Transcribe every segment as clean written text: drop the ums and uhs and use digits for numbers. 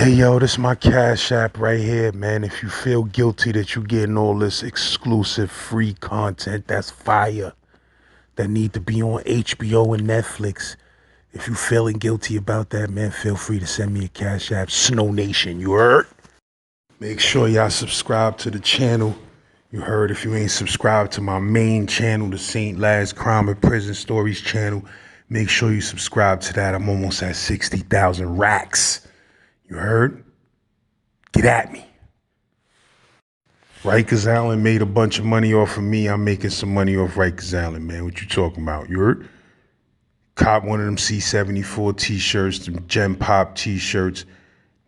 Hey yo, this is my Cash App right here, man. If you feel guilty that you're getting all this exclusive free content that's fire, that need to be on HBO and Netflix, if you feeling guilty about that, man, feel free to send me a Cash App. Snow Nation, you heard? Make sure y'all subscribe to the channel. You heard? If you ain't subscribed to my main channel, the St. Laz Crime and Prison Stories channel, make sure you subscribe to that. I'm almost at 60,000 racks. You heard? Get at me. Rikers Island made a bunch of money off of me. I'm making some money off Rikers Island, man. What you talking about? You heard? Cop one of them C-74 t-shirts, them Gem Pop t-shirts,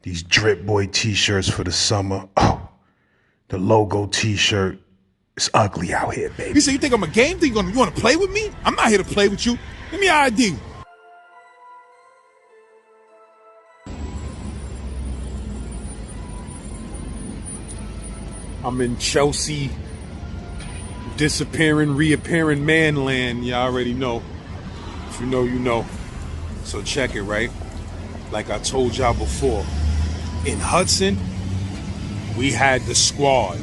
these Drip Boy t-shirts for the summer. Oh, the logo t-shirt. It's ugly out here, baby. You say you think I'm a game? Think you want to play with me? I'm not here to play with you. Give me your ID. I'm in Chelsea, disappearing, reappearing man land. You already know. If you know, you know. So check it, right? Like I told y'all before, in Hudson, we had the squad.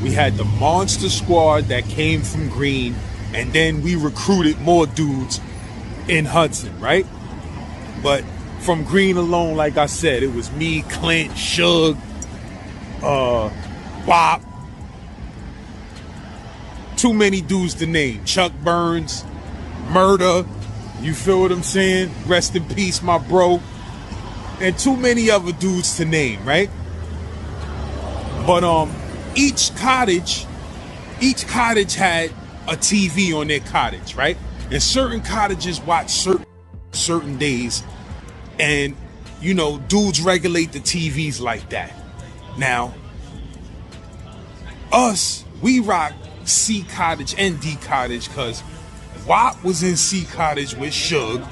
We had the monster squad that came from Green, and then we recruited more dudes in Hudson, right? But from Green alone, like I said, it was me, Clint, Suge, Bob. Too many dudes to name. Chuck Burns, Murder, you feel what I'm saying? Rest in peace, my bro. And too many other dudes to name, right? But each cottage had a TV on their cottage, right? And certain cottages watch certain days, and you know, dudes regulate the TVs like that. Now, us, we rock C Cottage and D Cottage because WAP was in C Cottage with Suge.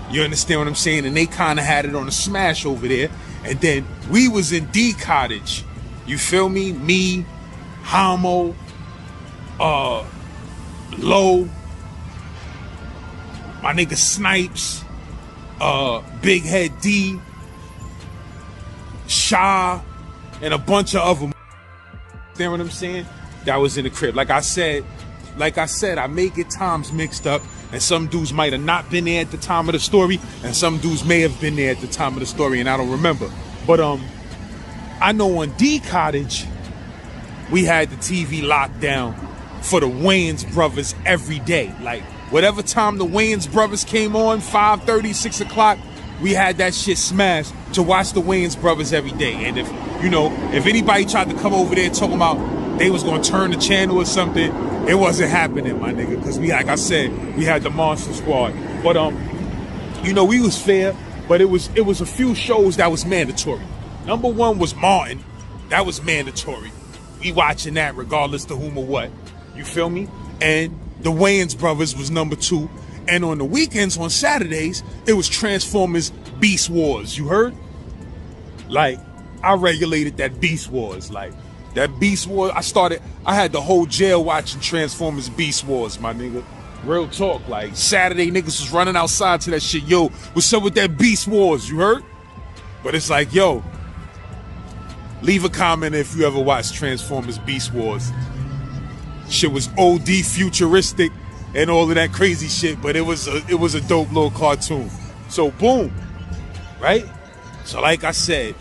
You understand what I'm saying? And they kind of had it on a smash over there. And then we was in D Cottage. You feel me? Me, Homo, Low, my nigga Snipes, Big Head D, Shaw, and a bunch of other. Understand what I'm saying? That was in the crib. Like I said, I may get times mixed up, and some dudes might have not been there at the time of the story, and some dudes may have been there at the time of the story, and I don't remember. But I know on D Cottage, we had the TV locked down for the Wayans brothers every day. Like, whatever time the Wayans brothers came on, 5:30, 6 o'clock, we had that shit smashed to watch the Wayans brothers every day. And if, you know, if anybody tried to come over there talking about they was gonna turn the channel or something, it wasn't happening, my nigga. Because we, like I said, we had the Monster Squad. But you know, we was fair, but it was a few shows that was mandatory. Number one was Martin. That was mandatory. We watching that regardless to whom or what. You feel me? And the Wayans brothers was number two. And on the weekends, on Saturdays, it was Transformers Beast Wars. You heard? Like, I regulated that Beast Wars. Like, that Beast Wars, I had the whole jail watching Transformers Beast Wars, my nigga. Real talk. Like, Saturday, niggas was running outside to that shit. Yo, what's up with that Beast Wars? You heard? But it's like, yo, leave a comment if you ever watched Transformers Beast Wars. Shit was OD futuristic and all of that crazy shit, but it was a dope little cartoon. So boom, right? So like I said,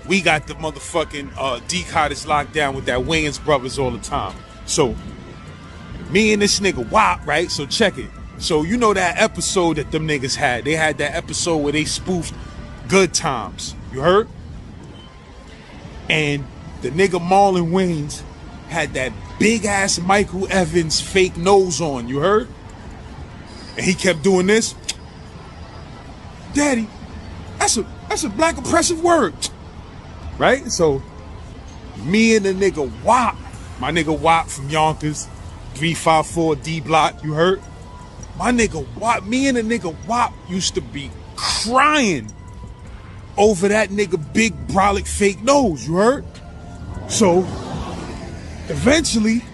we got the motherfucking D Cottage locked down with that Wayans brothers all the time. So me and this nigga WAP, right? So check it. So you know that episode that them niggas had? They had that episode where they spoofed Good Times. You heard? And the nigga Marlon Wayans had that big ass Michael Evans fake nose on, you heard? And he kept doing this. Daddy, that's a black oppressive word. Right? So me and the nigga WAP, my nigga WAP from Yonkers, 354 D Block, you heard? My nigga WAP, me and the nigga WAP used to be crying over that nigga big brolic fake nose, you heard? So eventually,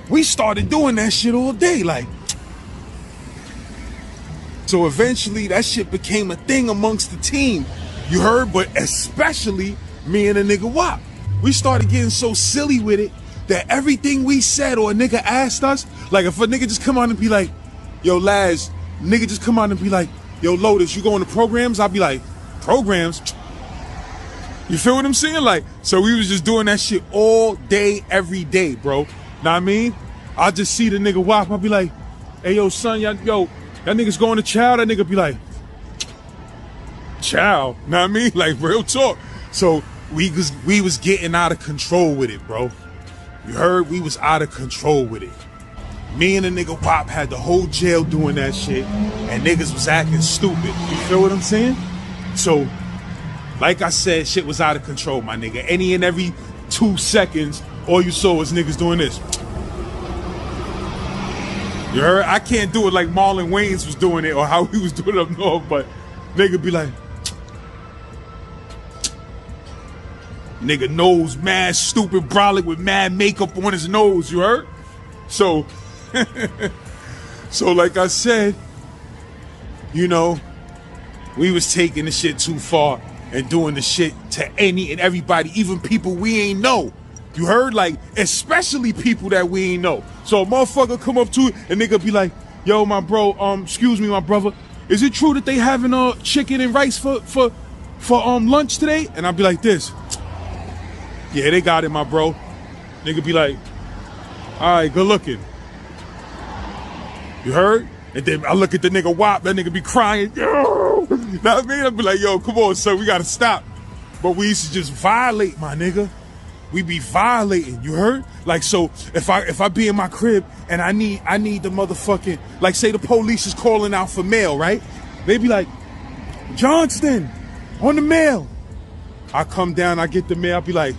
we started doing that shit all day. Like, So eventually that shit became a thing amongst the team. You heard? But especially me and a nigga Wop. We started getting so silly with it that everything we said or a nigga asked us, like if a nigga just come on and be like, yo, Laz, nigga just come on and be like, yo, Lotus, you going to programs? I'll be like, programs? You feel what I'm saying? Like, so we was just doing that shit all day, every day, bro. Know what I mean? I'll just see the nigga Wop. I'll be like, hey, yo, son, yo, that nigga's going to chow. That nigga be like, chow. Know what I mean? Like, real talk. So we was getting out of control with it, bro. You heard? We was out of control with it. Me and the nigga Wop had the whole jail doing that shit, and niggas was acting stupid. You feel what I'm saying? So, like I said, shit was out of control, my nigga. Any and every 2 seconds, all you saw was niggas doing this. You heard? I can't do it like Marlon Wayans was doing it or how he was doing it up north, but nigga be like, nigga nose mad stupid brolic with mad makeup on his nose, you heard? So, so like I said, you know, we was taking the shit too far and doing the shit to any and everybody, even people we ain't know. You heard? Like, especially people that we ain't know. So a motherfucker come up to it and nigga be like, yo, my bro, excuse me, my brother, is it true that they having chicken and rice for lunch today? And I'll be like this. Yeah, they got it, my bro. Nigga be like, all right, good looking. You heard? And then I look at the nigga Wop, that nigga be crying. Yo! Know what I mean? I'd be like, yo, come on, son, we gotta stop. But we used to just violate, my nigga. We be violating, you heard? Like, so if I be in my crib and I need the motherfucking, like say the police is calling out for mail, right? They be like, Johnston, on the mail. I come down, I get the mail, I be like,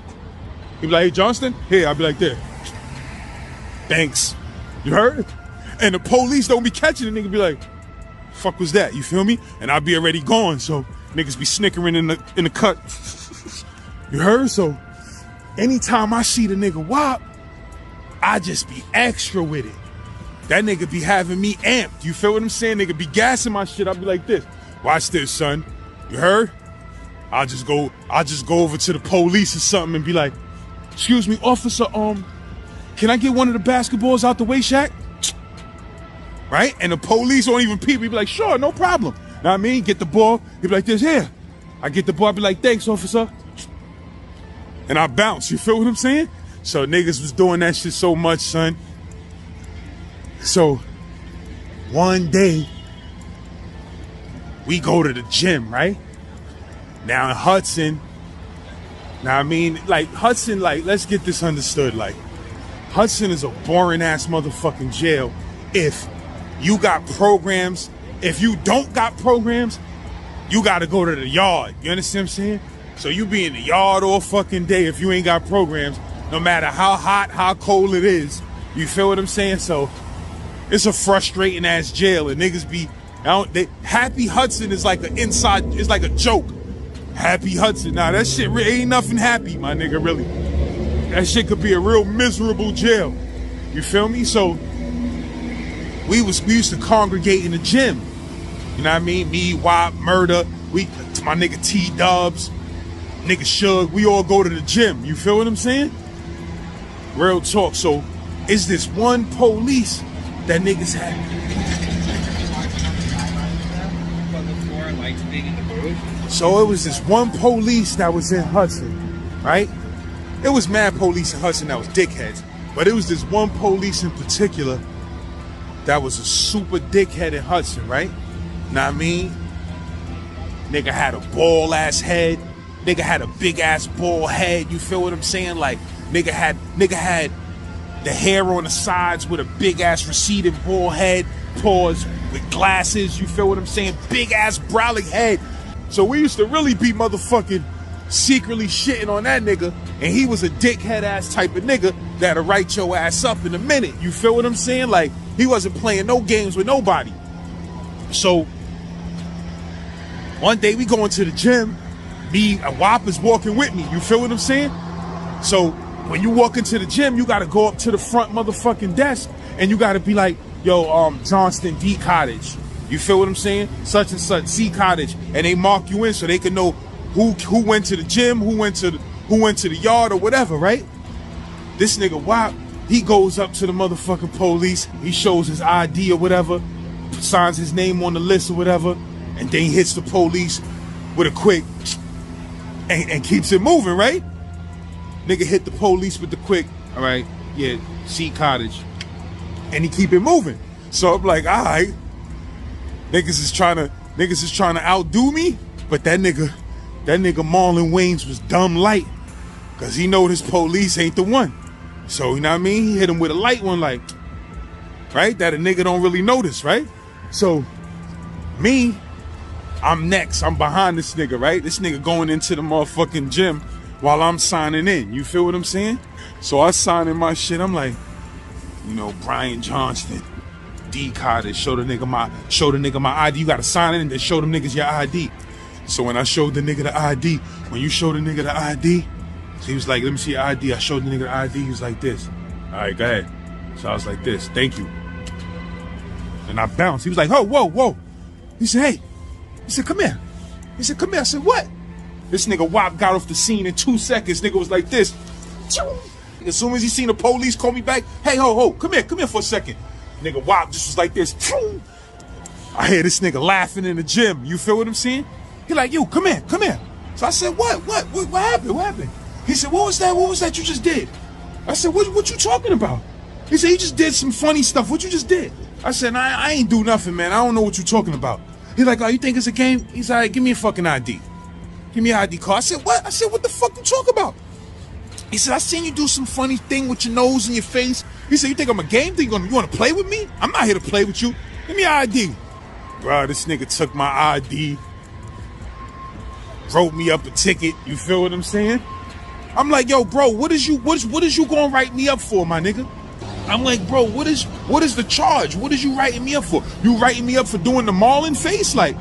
he be like, hey, Johnston, here, I'll be like, there. Thanks. You heard? And the police don't be catching it, nigga be like, fuck was that? You feel me? And I'll be already gone, so niggas be snickering in the cut. You heard? So anytime I see the nigga Wop, I just be extra with it. That nigga be having me amped. You feel what I'm saying? Nigga be gassing my shit. I'll be like this. Watch this, son. You heard? I'll just go over to the police or something and be like, excuse me, officer, can I get one of the basketballs out the way, Shaq? Right? And the police won't even peep. He be like, sure, no problem. Know what I mean? Get the ball. He be like this, here. I get the ball. I be like, thanks, officer. And I bounce. You feel what I'm saying? So niggas was doing that shit so much, son. So one day, we go to the gym, right? Now in Hudson, now I mean, like Hudson, like, let's get this understood. Like, Hudson is a boring ass motherfucking jail. If you got programs, if you don't got programs, you gotta go to the yard. You understand what I'm saying? So you be in the yard all fucking day if you ain't got programs, no matter how hot, how cold it is. You feel what I'm saying? So it's a frustrating ass jail, and niggas be, Happy Hudson is like an inside, it's like a joke. Happy Hudson, nah, that shit ain't nothing happy, my nigga, really. That shit could be a real miserable jail. You feel me? So we used to congregate in the gym. You know what I mean? Me, Wop, Murder, my nigga T-Dubs, nigga Shug, we all go to the gym. You feel what I'm saying? Real talk. So it's this one police that niggas had. So it was this one police that was in Hudson, right? It was mad police in Hudson that was dickheads, but it was this one police in particular that was a super dickhead in Hudson, right? Know what I mean? Nigga had a ball ass head. Nigga had a big ass ball head. You feel what I'm saying? Like, nigga had the hair on the sides with a big ass receding ball head, paws with glasses. You feel what I'm saying? Big ass brolic head. So we used to really be motherfucking secretly shitting on that nigga, and he was a dickhead ass type of nigga that'll write your ass up in a minute. You feel what I'm saying? Like, he wasn't playing no games with nobody. So one day we go into the gym, me and Wop is walking with me. You feel what I'm saying? So when you walk into the gym, you gotta go up to the front motherfucking desk and you gotta be like, yo, Johnston D Cottage. You feel what I'm saying? Such and such, C Cottage, and they mark you in so they can know who went to the gym, who went to the yard or whatever, right? This nigga WAP, he goes up to the motherfucking police, he shows his ID or whatever, signs his name on the list or whatever, and then he hits the police with a quick and keeps it moving, right? Nigga hit the police with the quick, all right, yeah, C Cottage, and he keep it moving. So I'm like, all right, niggas is trying to outdo me, but that nigga Marlon Wayans was dumb light, cause he know this police ain't the one. So you know what I mean? He hit him with a light one, like, right? That a nigga don't really notice, right? So me, I'm next. I'm behind this nigga, right? This nigga going into the motherfucking gym while I'm signing in. You feel what I'm saying? So I sign in my shit. I'm like, you know, Brian Johnston, D Cottage, show the nigga my ID. You gotta sign in and then show them niggas your ID. So when I showed the nigga the ID, when you show the nigga the ID, he was like, let me see your ID. I showed the nigga the ID. He was like this. All right, go ahead. So I was like this. Thank you. And I bounced. He was like, oh, whoa. He said, hey. He said, come here. He said, come here. I said, what? This nigga WAP got off the scene in 2 seconds. Nigga was like this. As soon as he seen the police call me back, hey, ho, come here for a second. Nigga WAP just was like this. I hear this nigga laughing in the gym. You feel what I'm saying? He like, you, come here. So I said, what happened? He said, what was that you just did? I said, what you talking about? He said, you just did some funny stuff. What you just did? I said, nah, I ain't do nothing, man. I don't know what you talking about. He's like, oh, you think it's a game? He's like, give me a fucking ID. Give me an ID card. I said, what? I said, what the fuck you talking about? He said, I seen you do some funny thing with your nose and your face. He said, you think I'm a game? You want to play with me? I'm not here to play with you. Give me an ID. Bro, this nigga took my ID, wrote me up a ticket. You feel what I'm saying? I'm like, yo, bro, what is you gonna write me up for, my nigga? I'm like, bro, what is the charge? What is you writing me up for? You writing me up for doing the Marlon face? Like,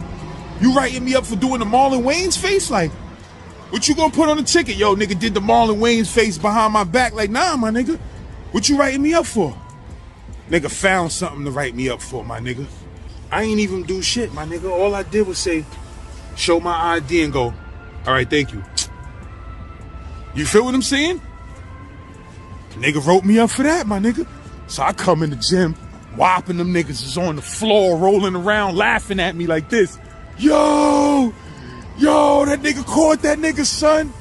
you writing me up for doing the Marlon Wayans face? Like, what you gonna put on the ticket? Yo, nigga did the Marlon Wayans face behind my back. Like, nah, my nigga. What you writing me up for? Nigga found something to write me up for, my nigga. I ain't even do shit, my nigga. All I did was say, show my ID and go, all right, thank you. You feel what I'm saying? Nigga wrote me up for that, my nigga. So I come in the gym, whopping them niggas is on the floor, rolling around, laughing at me like this. Yo, that nigga caught that nigga, son.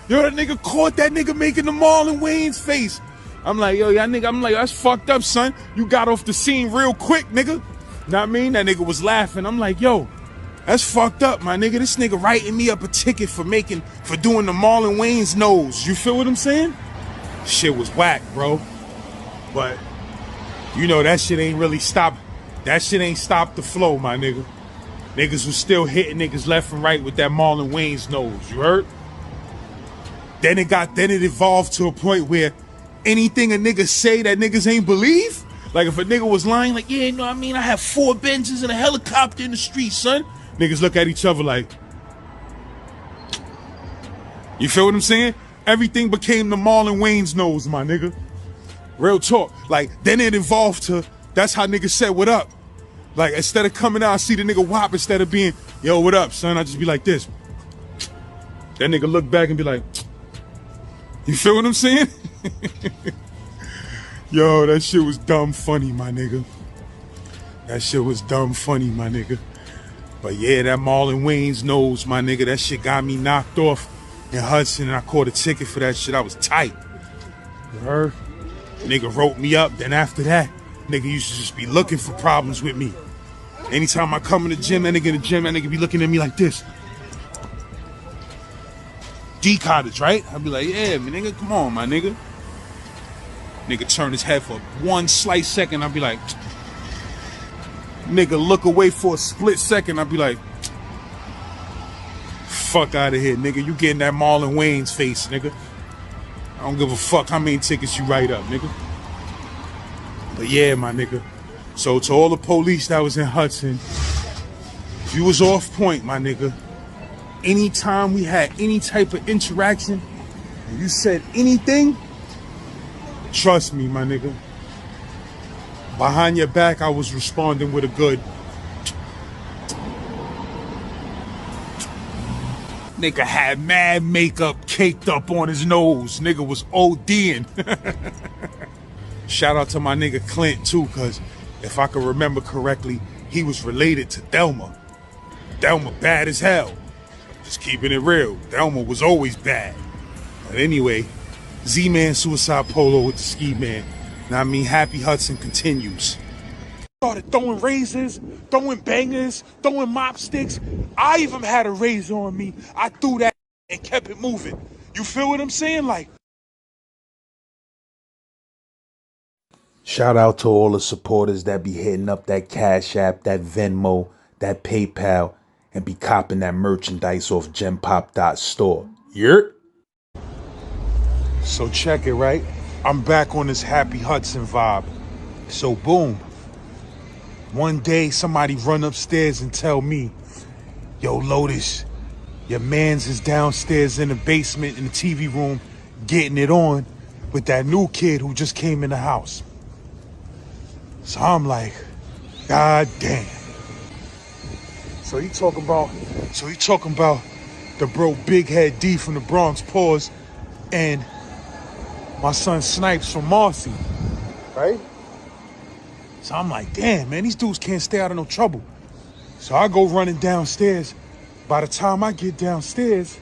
Yo, that nigga caught that nigga making the Marlon Wayans face. I'm like, yo, nigga, I'm like, that's fucked up, son. You got off the scene real quick, nigga. Know what I mean? That nigga was laughing. I'm like, yo, that's fucked up, my nigga. This nigga writing me up a ticket for doing the Marlon Wayans nose. You feel what I'm saying? Shit was whack, bro. But, you know, that shit ain't really stopped. That shit ain't stopped the flow, my nigga. Niggas was still hitting niggas left and right with that Marlon Wayans nose. You heard? Then it evolved to a point where anything a nigga say that niggas ain't believe. Like if a nigga was lying, like, yeah, you know what I mean? I have 4 Benzes and a helicopter in the street, son. Niggas look at each other like, you feel what I'm saying? Everything became the Marlon Wayans nose, my nigga. Real talk. Like, then it evolved to, that's how niggas said what up. Like, instead of coming out, I see the nigga WAP, instead of being, yo, what up, son? I just be like this. That nigga look back and be like, you feel what I'm saying? Yo, that shit was dumb funny, my nigga. That shit was dumb funny, my nigga. But yeah, that Marlon Wayans nose, my nigga, that shit got me knocked off in Hudson, and I caught a ticket for that shit. I was tight. You heard? Nigga wrote me up. Then after that, nigga used to just be looking for problems with me. Anytime I come in the gym, that nigga be looking at me like this. D Cottage, right? I'd be like, yeah, man, nigga, come on, my nigga. Nigga turn his head for 1 slight second. I'd be like, nigga look away for a split second. I'd be like, fuck out of here, nigga. You getting that Marlon Wayans face, nigga. I don't give a fuck how many tickets you write up, nigga. But yeah, my nigga. So to all the police that was in Hudson, if you was off point, my nigga, anytime we had any type of interaction, and you said anything, trust me, my nigga. Behind your back, I was responding with a good, Nigga had mad makeup caked up on his nose. Nigga was ODing. Shout out to my nigga Clint too, cause if I can remember correctly, he was related to Thelma. Thelma bad as hell. Just keeping it real. Thelma was always bad. But anyway, Z-Man Suicide Polo with the Ski Man. Now I mean, Happy Hudson continues. Started throwing razors, throwing bangers, throwing mop sticks. I even had a razor on me. I threw that and kept it moving. You feel what I'm saying? Like, Shout out to all the supporters that be hitting up that Cash App, that Venmo, that PayPal, and be copping that merchandise off Genpop.store. Yurt? so check it, right? I'm back on this Happy Hudson vibe. So boom. One day somebody run upstairs and tell me, yo, Lotus, your mans is downstairs in the basement in the TV room getting it on with that new kid who just came in the house. So I'm like, God damn. So he talking about the bro Big Head D from the Bronx, pause, and my son Snipes from Marcy, right? So I'm like, damn, man, these dudes can't stay out of no trouble. So I go running downstairs. By the time I get downstairs,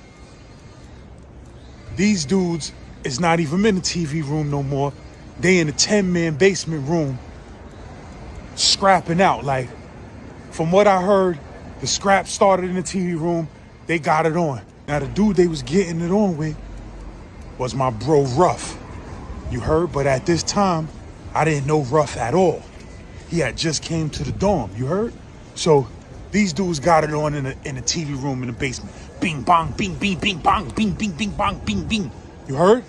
these dudes is not even in the TV room no more. They in the 10-man basement room scrapping out. Like, from what I heard, the scrap started in the TV room. They got it on. Now, the dude they was getting it on with was my bro Ruff. You heard? But at this time, I didn't know Ruff at all. He had just came to the dorm. You heard? So these dudes got it on in the TV room in the basement. Bing, bong, bing, bing, bing, bong, bing, bing, bing, bong, bing, bing. You heard?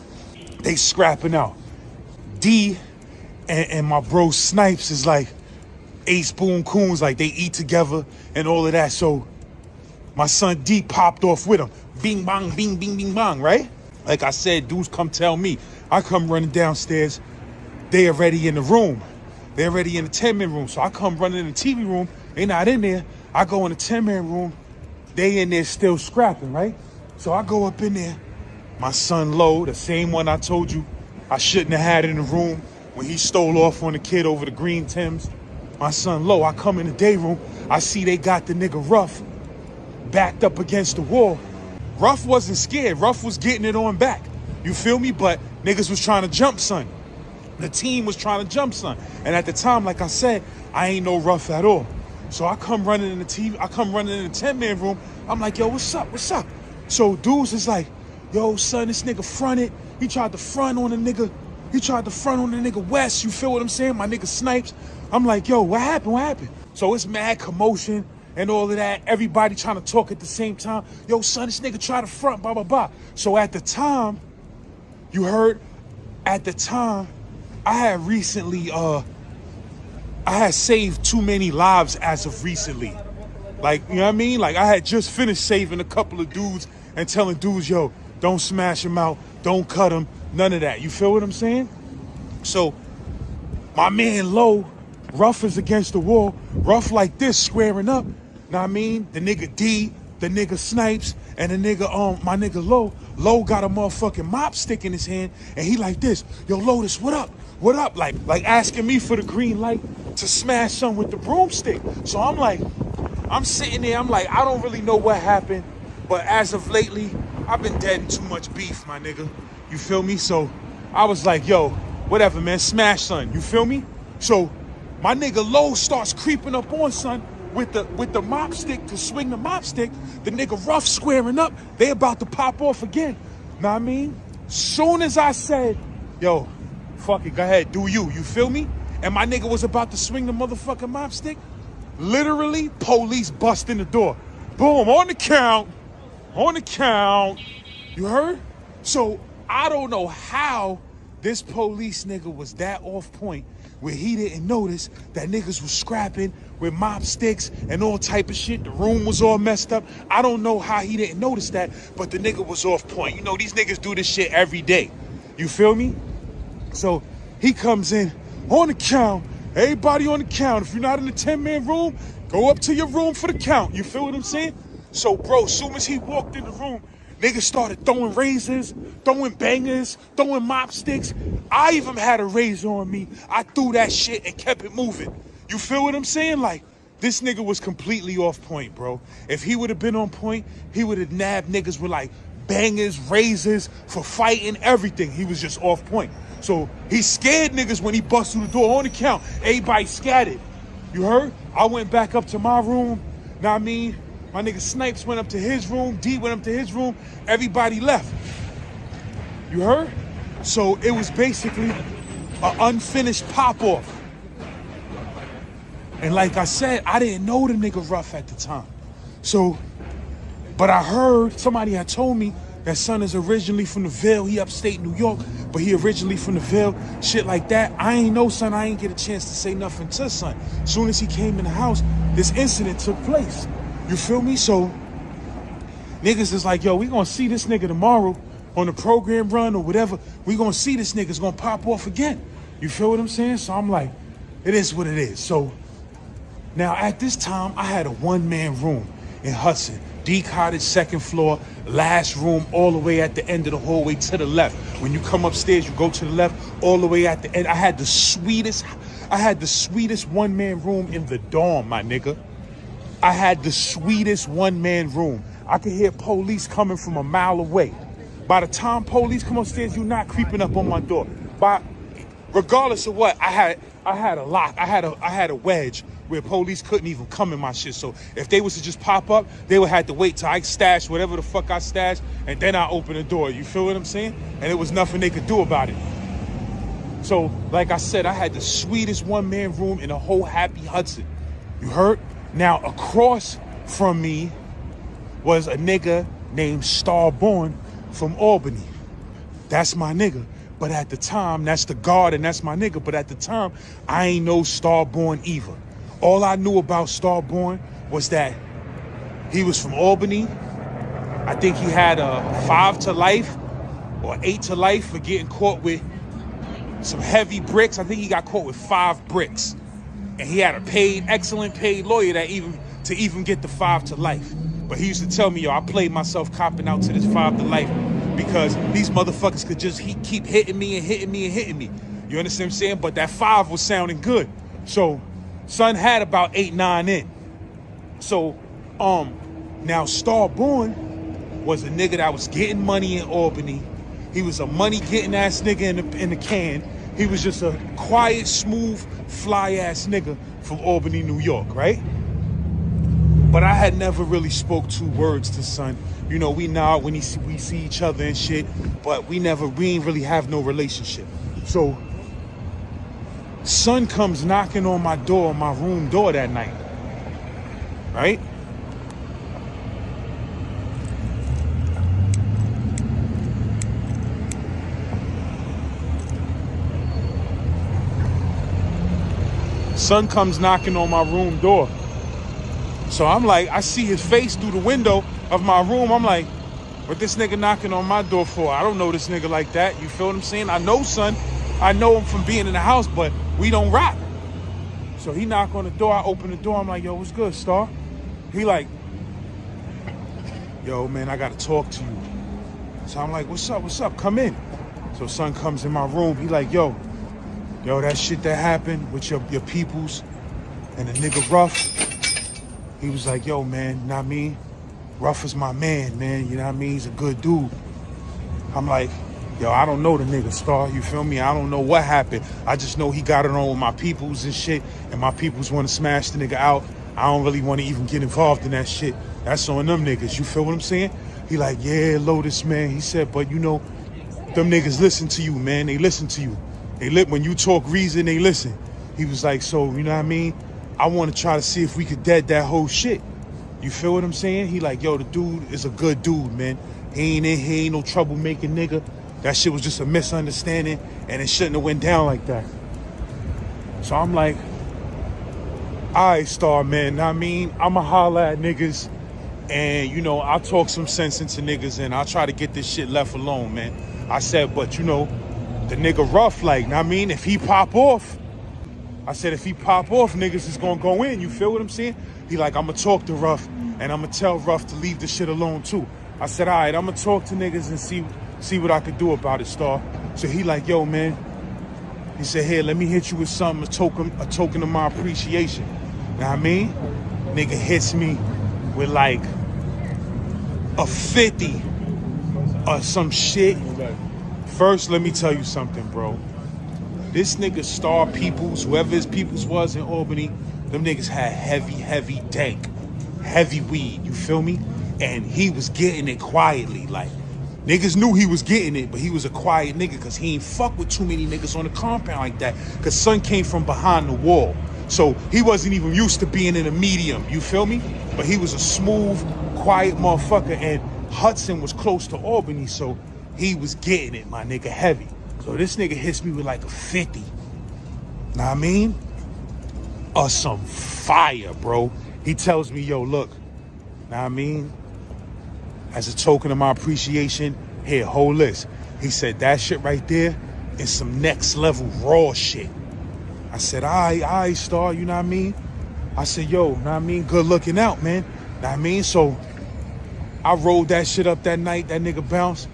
They scrapping out. D and my bro Snipes is like Ace Boon Coons, like they eat together and all of that. So my son D popped off with him. Bing, bong, bing, bing, bing, bong, right? Like I said, dudes come tell me. I come running downstairs. They already in the room. They already in the 10-man room. So I come running in the TV room. They not in there. I go in the 10-man room. They in there still scrapping, right? So I go up in there. My son Low, the same one I told you I shouldn't have had in the room when he stole off on the kid over the green Timbs. My son Low, I come in the day room. I see they got the nigga Ruff backed up against the wall. Ruff wasn't scared. Ruff was getting it on back. You feel me? But niggas was trying to jump, son. The team was trying to jump, son. And at the time, like I said, I ain't no Ruff at all. So I come running in the TV. I come running in the 10-man room. I'm like, yo, what's up? What's up? So dudes is like, yo, son, this nigga fronted. He tried to front on the nigga. He tried to front on the nigga West. You feel what I'm saying? My nigga Snipes. I'm like, yo, what happened? What happened? So it's mad commotion and all of that. Everybody trying to talk at the same time. Yo, son, this nigga tried to front, blah, blah, blah. So at the time, you heard, at the time, I had recently, I had saved too many lives as of recently. Like, you know what I mean? Like, I had just finished saving a couple of dudes and telling dudes, yo, don't smash him out, don't cut him, none of that. You feel what I'm saying? So, my man Low, Ruff is against the wall, Ruff like this, squaring up. Know what I mean? The nigga D, the nigga Snipes, and the nigga, my nigga Low. Low got a motherfucking mop stick in his hand, and he like this, yo, Lotus, what up? What up? Like asking me for the green light to smash something with the broomstick. So I'm like, I'm sitting there, I'm like, I don't really know what happened, but as of lately, I've been dead in too much beef, my nigga. You feel me? So I was like, yo, whatever, man, smash son. You feel me? So my nigga Low starts creeping up on son with the mop stick to swing the mop stick. The nigga Ruff squaring up. They about to pop off again. Know what I mean? Soon as I said, yo, fuck it, go ahead, do you. You feel me? And my nigga was about to swing the motherfucking mop stick. Literally, police bust in the door. Boom, on the count. On the count. You heard? So I don't know how this police nigga was that off point where he didn't notice that niggas was scrapping with mop sticks and all type of shit. The room was all messed up. I don't know how he didn't notice that, but the nigga was off point. You know, these niggas do this shit every day. You feel me? So he comes in on the count. Everybody on the count. If you're not in the 10-man room, go up to your room for the count. You feel what I'm saying? So, bro, soon as he walked in the room, niggas started throwing razors, throwing bangers, throwing mop sticks. I even had a razor on me. I threw that shit and kept it moving. You feel what I'm saying? Like, this nigga was completely off point, bro. If he would have been on point, he would have nabbed niggas with like bangers, razors, for fighting, everything. He was just off point. So he scared niggas when he bust through the door. On the count, everybody scattered. You heard? I went back up to my room. Know what I mean? My nigga Snipes went up to his room. D went up to his room. Everybody left. You heard? So it was basically an unfinished pop-off. And like I said, I didn't know the nigga Ruff at the time. So, but I heard somebody had told me that son is originally from the Ville. He upstate New York, but he originally from the Ville. Shit like that. I ain't know son. I ain't get a chance to say nothing to son. Soon as he came in the house, this incident took place. You feel me? So niggas is like, yo, we gonna see this nigga tomorrow on the program run or whatever. We gonna see this nigga's gonna pop off again. You feel what I'm saying? So I'm like, it is what it is. So now at this time, I had a one-man room in Hudson. D Cottage, second floor, last room, all the way at the end of the hallway to the left. When you come upstairs, you go to the left, all the way at the end. I had the sweetest one-man room in the dorm, my nigga. I had the sweetest one-man room. I could hear police coming from a mile away. By the time police come upstairs, you're not creeping up on my door. Regardless of what, I had a lock. I had a wedge where police couldn't even come in my shit. So if they was to just pop up, they would have to wait till I stash whatever the fuck I stashed, and then I open the door. You feel what I'm saying? And there was nothing they could do about it. So, like I said, I had the sweetest one-man room in the whole Happy Hudson. You heard? Now, across from me was a nigga named Starborn from Albany. That's my nigga. But at the time, that's the guard and that's my nigga. But at the time, I ain't know Starborn either. All I knew about Starborn was that he was from Albany. I think he had a 5 to life or 8 to life for getting caught with some heavy bricks. I think he got caught with 5 bricks. And he had a excellent paid lawyer that even get the 5 to life. But he used to tell me, yo, I played myself copping out to this 5 to life because these motherfuckers could just keep hitting me and hitting me and hitting me. You understand what I'm saying? But that 5 was sounding good. So son had about 8, 9 in. So now Starborn was a nigga that was getting money in Albany. He was a money getting ass nigga in the can. He was just a quiet, smooth, fly ass nigga from Albany, New York, right? But I had never really spoke 2 words to son. You know, we nod when we see each other and shit, but we ain't really have no relationship. So son comes knocking on my door, my room door that night, right? Son comes knocking on my room door. So I'm like, I see his face through the window of my room. I'm like, what this nigga knocking on my door for? I don't know this nigga like that. You feel what I'm saying? I know son. I know him from being in the house, but we don't rock. So he knock on the door. I open the door. I'm like, yo, what's good, Star? He like, yo, man, I got to talk to you. So I'm like, what's up? What's up? Come in. So son comes in my room. He like, yo, that shit that happened with your peoples and the nigga Ruff. He was like, yo, man, you know what I mean? Ruff is my man, you know what I mean? He's a good dude. I'm like, yo, I don't know the nigga, Star, you feel me? I don't know what happened. I just know he got it on with my peoples and shit, and my peoples want to smash the nigga out. I don't really want to even get involved in that shit. That's on them niggas, you feel what I'm saying? He like, yeah, Lotus, man. He said, but you know, them niggas listen to you, man. They listen to you. When you talk reason, they listen. He was like, so, you know what I mean? I want to try to see if we could dead that whole shit. You feel what I'm saying? He like, yo, the dude is a good dude, man. He ain't no troublemaking nigga. That shit was just a misunderstanding, and it shouldn't have went down like that. So I'm like, all right, Star, man. Know what I mean? I'ma holla at niggas, and, you know, I'll talk some sense into niggas, and I'll try to get this shit left alone, man. I said, but, you know, the nigga Ruff, like, know what I mean? If he pop off, I said, if he pop off, niggas is gonna go in. You feel what I'm saying? He like, I'm gonna talk to Ruff, and I'm gonna tell Ruff to leave the shit alone too. I said, all right, I'm gonna talk to niggas and see what I could do about it, Star. So he like, yo, man. He said, here, let me hit you with something, a token of my appreciation. Know what I mean? Nigga hits me with like a 50 or some shit. First, let me tell you something, bro. This nigga Star Peoples, whoever his Peoples was in Albany, them niggas had heavy dank, heavy weed, you feel me? And he was getting it quietly, like, niggas knew he was getting it, but he was a quiet nigga because he ain't fuck with too many niggas on the compound like that because son came from behind the wall. So he wasn't even used to being in a medium, you feel me? But he was a smooth, quiet motherfucker, and Hudson was close to Albany, so he was getting it, my nigga, heavy. So this nigga hits me with like a 50, know what I mean? Or some fire, bro. He tells me, yo, look, know what I mean? As a token of my appreciation, here, hold this. He said, that shit right there is some next level raw shit. I said, all right, Star, you know what I mean? I said, yo, know what I mean? Good looking out, man. Know what I mean? So I rolled that shit up that night, that nigga bounced.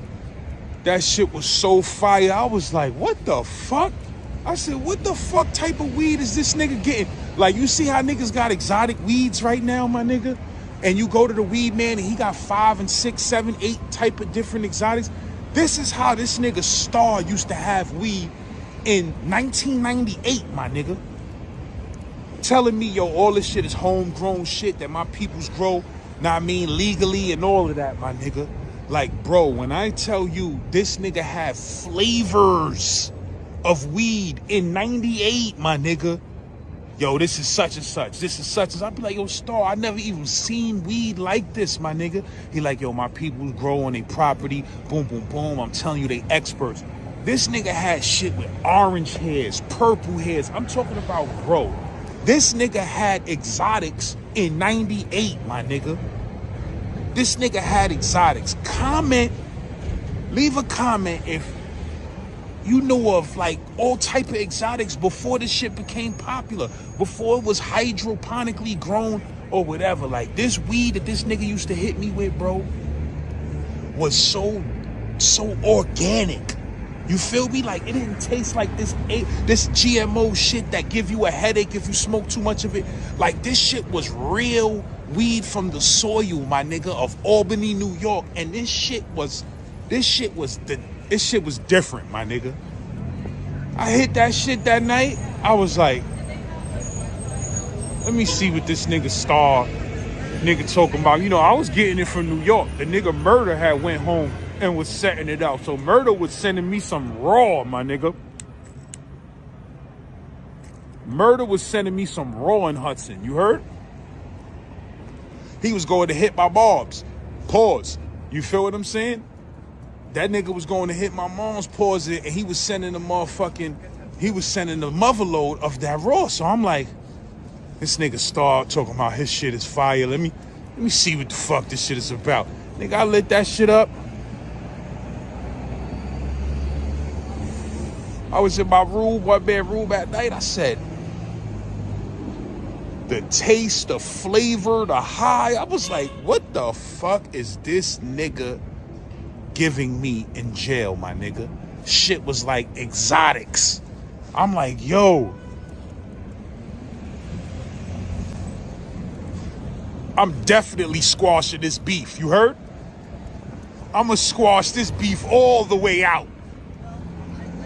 That shit was so fire. I was like, what the fuck? I said, what the fuck type of weed is this nigga getting? Like, you see how niggas got exotic weeds right now, my nigga? And you go to the weed man and he got 5 and 6, 7, 8 type of different exotics. This is how this nigga Star used to have weed in 1998, my nigga. Telling me, yo, all this shit is homegrown shit that my peoples grow, know what I mean, legally and all of that, my nigga. Like, bro, when I tell you this nigga had flavors of weed in 98, my nigga. Yo, this is such and such. This is such and such. I'd be like, yo, Star, I never even seen weed like this, my nigga. He like, yo, my people grow on their property. Boom, boom, boom. I'm telling you, they experts. This nigga had shit with orange hairs, purple hairs. I'm talking about, bro. This nigga had exotics in 98, my nigga. This nigga had exotics. Leave a comment if you know of like all type of exotics before this shit became popular, before it was hydroponically grown or whatever. Like this weed that this nigga used to hit me with, bro, was so organic. You feel me? Like it didn't taste like this GMO shit that give you a headache if you smoke too much of it. Like this shit was real weed from the soil, my nigga, of Albany, New York. And this shit was different, my nigga. I hit that shit that night. I was like, let me see what this nigga Star talking about. You know, I was getting it from New York. The nigga Murder had went home and was setting it out. So Murder was sending me some raw, my nigga. Murder was sending me some raw in Hudson. You heard? He was going to hit my mobs. Pause. You feel what I'm saying? That nigga was going to hit my mom's pause and he was sending the mother load of that raw. So I'm like, this nigga Star talking about his shit is fire. Let me see what the fuck this shit is about. Nigga, I lit that shit up. I was in my room, one bedroom at night. I said, the taste, the flavor, the high. I was like, what the fuck is this nigga giving me in jail, my nigga? Shit was like exotics. I'm like, yo, I'm definitely squashing this beef. You heard? I'm gonna squash this beef all the way out.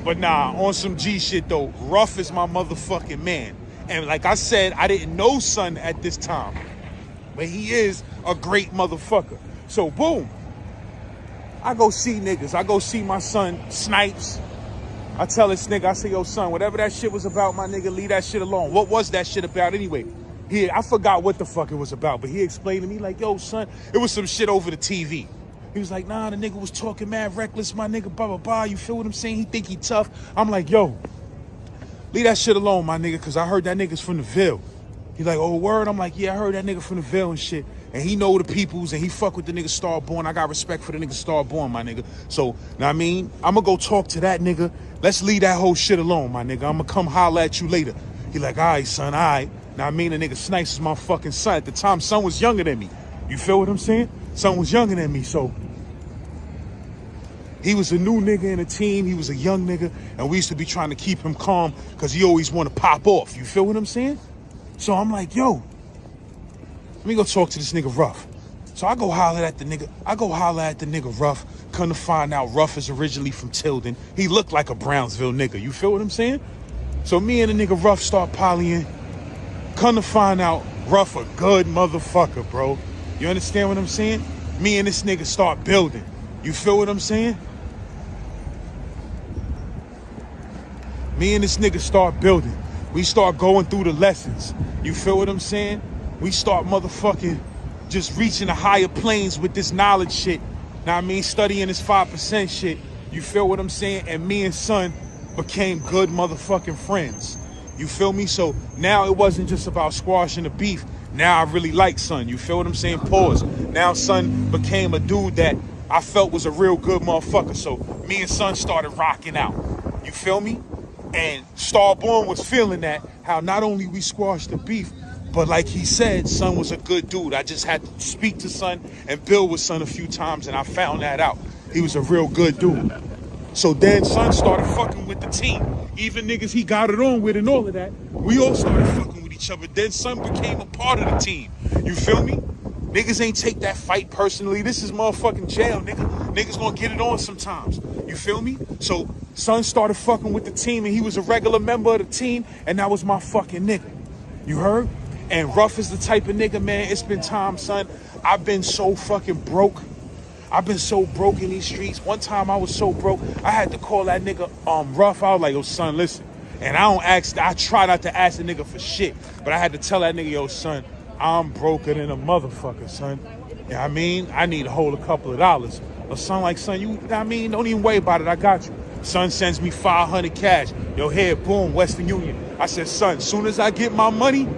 But nah, on some G shit though, Ruff is my motherfucking man. And like I said, I didn't know son at this time, but he is a great motherfucker. So boom, I go see niggas. I go see my son Snipes. I tell this nigga, I say, yo son, whatever that shit was about, my nigga, leave that shit alone. What was that shit about anyway? I forgot what the fuck it was about, but he explained to me like, yo son, it was some shit over the TV. He was like, nah, the nigga was talking mad reckless, my nigga, blah, blah, blah. You feel what I'm saying? He think he tough. I'm like, yo, leave that shit alone, my nigga, because I heard that nigga's from the Ville. He like, oh, word? I'm like, yeah, I heard that nigga from the Ville and shit. And he know the peoples, and he fuck with the nigga Starborn. I got respect for the nigga Starborn, my nigga. So, know what I mean? I'm going to go talk to that nigga. Let's leave that whole shit alone, my nigga. I'm going to come holler at you later. He like, all right, son, all right. Now, I mean, the nigga Snipes was my fucking son. At the time, son was younger than me. You feel what I'm saying? Son was younger than me, so he was a new nigga in the team. He was a young nigga, and we used to be trying to keep him calm because he always want to pop off. You feel what I'm saying? So I'm like, yo, let me go talk to this nigga Ruff. So I go holler at the nigga Ruff. Come to find out, Ruff is originally from Tilden. He looked like a Brownsville nigga. You feel what I'm saying? So me and the nigga Ruff start polying. Come to find out, Ruff a good motherfucker, bro. You understand what I'm saying? Me and this nigga start building. You feel what I'm saying? Me and this nigga start building. We start going through the lessons. You feel what I'm saying? We start motherfucking just reaching the higher planes with this knowledge shit. Now I mean, studying this 5% shit. You feel what I'm saying? And me and son became good motherfucking friends. You feel me? So now it wasn't just about squashing the beef. Now I really like son. You feel what I'm saying? Pause. Now son became a dude that I felt was a real good motherfucker. So me and son started rocking out. You feel me? And Starborn was feeling that, how not only we squashed the beef, but like he said, son was a good dude. I just had to speak to son and build with son a few times, and I found that out. He was a real good dude. So then son started fucking with the team. Even niggas he got it on with and all of that, we all started fucking with each other. Then son became a part of the team. You feel me? Niggas ain't take that fight personally. This is motherfucking jail, nigga. Niggas gonna get it on sometimes. You feel me? So son started fucking with the team, and he was a regular member of the team, and that was my fucking nigga. You heard? And Ruff is the type of nigga, man. It's been time, son. I've been so fucking broke. I've been so broke in these streets. One time I was so broke, I had to call that nigga Ruff. I was like, yo, son, listen. And I try not to ask the nigga for shit, but I had to tell that nigga, yo, son, I'm broker than a motherfucker, son. You know what I mean? I need to hold a couple of dollars. A son like, son, you know what I mean? Don't even worry about it. I got you. Son sends me 500 cash. Yo, here, boom, Western Union. I said, son, soon as I get my money,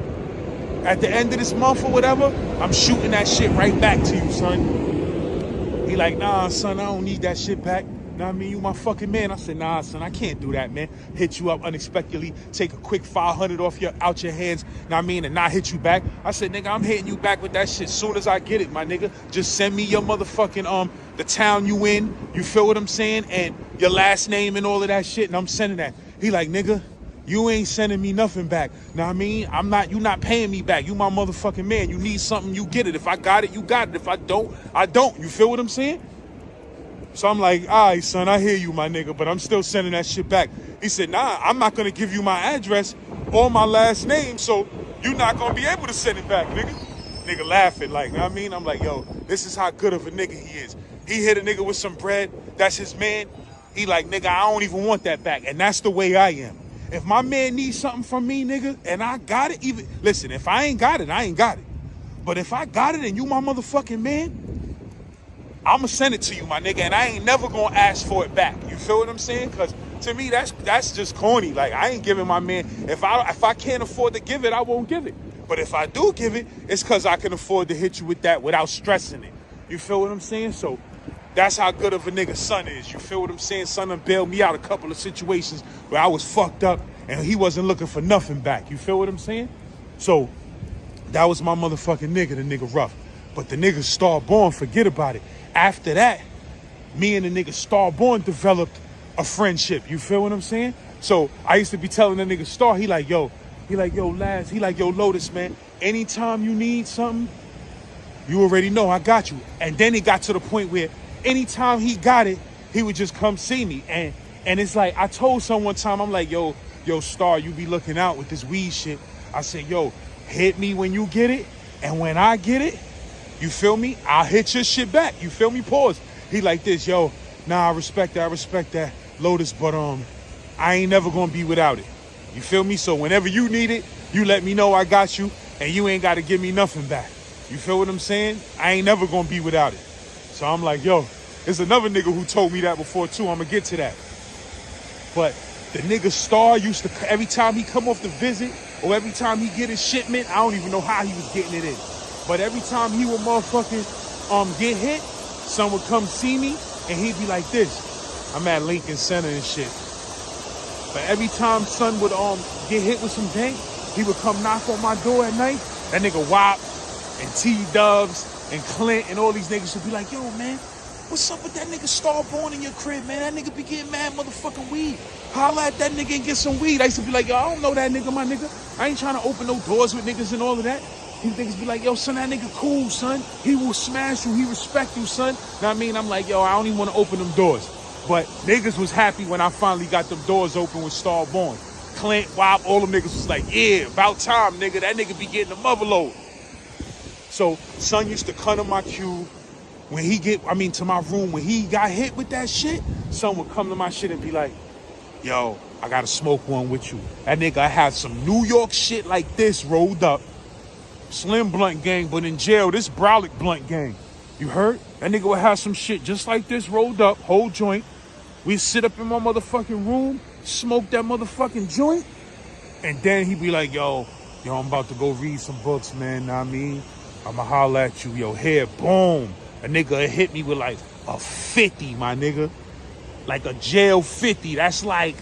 at the end of this month or whatever, I'm shooting that shit right back to you, son. He like, nah, son, I don't need that shit back. Know what I mean? You my fucking man. I said, nah, son, I can't do that, man. Hit you up unexpectedly, take a quick 500 out your hands, know what I mean, and not hit you back. I said, nigga, I'm hitting you back with that shit soon as I get it, my nigga. Just send me your motherfucking, the town you in, you feel what I'm saying, and your last name and all of that shit, and I'm sending that. He like, nigga, you ain't sending me nothing back. Know what I mean? You not paying me back. You my motherfucking man. You need something, you get it. If I got it, you got it. If I don't, I don't. You feel what I'm saying? So I'm like, all right, son, I hear you, my nigga, but I'm still sending that shit back. He said, nah, I'm not going to give you my address or my last name, so you're not going to be able to send it back, nigga. Nigga laughing, like, you know what I mean? I'm like, yo, this is how good of a nigga he is. He hit a nigga with some bread. That's his man. He like, nigga, I don't even want that back. And that's the way I am. If my man needs something from me, nigga, and I got it, even, listen, if I ain't got it, I ain't got it. But if I got it and you my motherfucking man, I'ma send it to you, my nigga, and I ain't never gonna ask for it back. You feel what I'm saying? Because to me, that's just corny. Like, I ain't giving my man, if I can't afford to give it, I won't give it. But if I do give it, it's because I can afford to hit you with that without stressing it. You feel what I'm saying? So that's how good of a nigga son is. You feel what I'm saying? Son done bailed me out a couple of situations where I was fucked up and he wasn't looking for nothing back. You feel what I'm saying? So that was my motherfucking nigga, the nigga Ruff. But the nigga Starborn, forget about it. After that, me and the nigga Starborn developed a friendship. You feel what I'm saying? So I used to be telling the nigga Star, he like, yo, Laz, he like, yo, Lotus, man, anytime you need something, you already know I got you. And then it got to the point where anytime he got it, he would just come see me. And it's like, I told someone time, I'm like, yo, Star, you be looking out with this weed shit. I said, yo, hit me when you get it. And when I get it, you feel me? I'll hit your shit back. You feel me? Pause. He like this, yo, nah, I respect that, Lotus, but I ain't never gonna be without it. You feel me? So whenever you need it, you let me know I got you, and you ain't gotta give me nothing back. You feel what I'm saying? I ain't never gonna be without it. So I'm like, yo, there's another nigga who told me that before too. I'm gonna get to that. But the nigga Star used to, every time he come off the visit, or every time he get his shipment, I don't even know how he was getting it in. But every time he would motherfucking get hit, son would come see me and he'd be like this. I'm at Lincoln Center and shit. But every time son would get hit with some dank, he would come knock on my door at night. That nigga Wop and T-Dubs and Clint and all these niggas would be like, yo, man, what's up with that nigga Starborn in your crib, man? That nigga be getting mad motherfucking weed. Holla at that nigga and get some weed. I used to be like, yo, I don't know that nigga, my nigga. I ain't trying to open no doors with niggas and all of that. These niggas be like, yo, son, that nigga cool, son. He will smash you. He respect you, son. Know what I mean? I'm like, yo, I don't even want to open them doors. But niggas was happy when I finally got them doors open with Starborn. Clint, Wop, all them niggas was like, yeah, about time, nigga. That nigga be getting the mother load. So son used to come to my cube when he to my room. When he got hit with that shit, son would come to my shit and be like, yo, I gotta smoke one with you. That nigga had some New York shit like this rolled up. Slim Blunt gang, but in jail, this Brolic Blunt gang. You heard? That nigga would have some shit just like this rolled up, whole joint. We sit up in my motherfucking room, smoke that motherfucking joint, and then he be like, yo, I'm about to go read some books, man. Know what I mean? I'ma holler at you, yo, here, boom. A nigga hit me with like a 50, my nigga. Like a jail 50. That's like,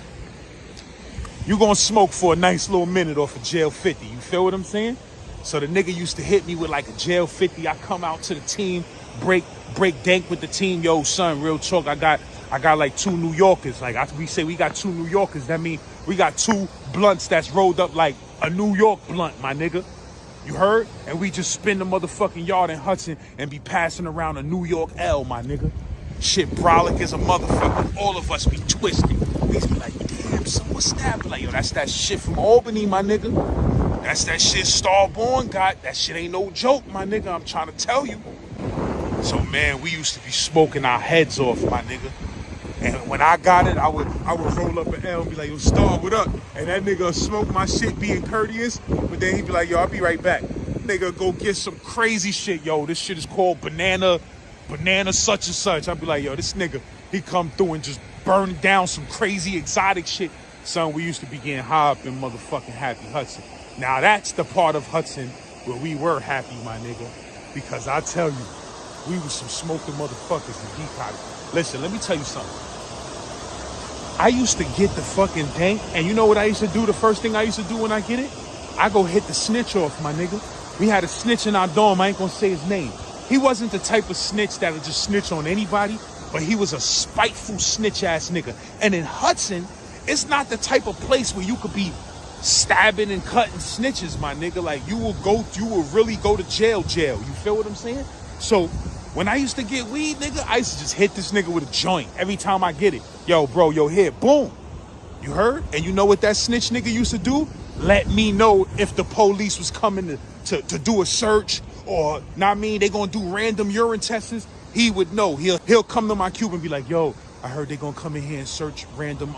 you gonna smoke for a nice little minute off a jail 50. You feel what I'm saying? So the nigga used to hit me with like a jail 50. I come out to the team, break dank with the team. Yo, son, real talk, I got like 2 New Yorkers. Like we say we got 2 New Yorkers. That mean we got 2 blunts that's rolled up like a New York blunt, my nigga. You heard? And we just spin the motherfucking yard in Hudson and be passing around a New York L, my nigga. Shit, Brolic is a motherfucker. All of us be twisting. We be like, damn, son, what's that? Like, yo, that's that shit from Albany, my nigga. That's that shit Starborn got. That shit ain't no joke, my nigga. I'm trying to tell you. So, man, we used to be smoking our heads off, my nigga. And when I got it, I would roll up an L and be like, yo, Star, what up? And that nigga smoke my shit being courteous, but then he'd be like, yo, I'll be right back. Nigga, go get some crazy shit, yo. This shit is called banana such and such. I'd be like, yo, this nigga, he come through and just burn down some crazy exotic shit. Son, we used to be getting high up in motherfucking Happy Hudson. Now that's the part of Hudson where we were happy, my nigga. Because I tell you, we was some smoking motherfuckers in Deep Cottage. Listen, let me tell you something. I used to get the fucking dank, and you know what I used to do? The first thing I used to do when I get it? I go hit the snitch off, my nigga. We had a snitch in our dorm. I ain't gonna say his name. He wasn't the type of snitch that would just snitch on anybody, but he was a spiteful snitch-ass nigga. And in Hudson, it's not the type of place where you could be stabbing and cutting snitches, my nigga. Like, you will really go to jail. You feel what I'm saying? So when I used to get weed, nigga, I used to just hit this nigga with a joint every time I get it. Yo, bro, yo, here, boom. You heard? And you know what that snitch nigga used to do? Let me know if the police was coming to do a search, or, nah, I mean, they gonna do random urine tests. He would know. He'll come to my cube and be like, yo, I heard they gonna come in here and search random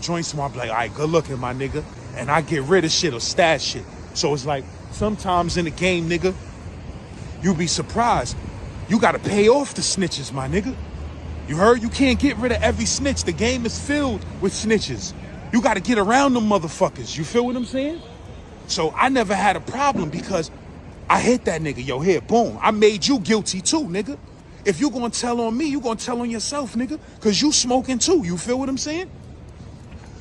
joints. So I'll be like, all right, good looking, my nigga. And I get rid of shit or stash shit. So it's like, sometimes in the game, nigga, you'll be surprised. You gotta pay off the snitches, my nigga. You heard? You can't get rid of every snitch. The game is filled with snitches. You gotta get around them motherfuckers. You feel what I'm saying? So I never had a problem because I hit that nigga. Yo, here, boom. I made you guilty too, nigga. If you gonna tell on me, you gonna tell on yourself, nigga. Cause you smoking too. You feel what I'm saying?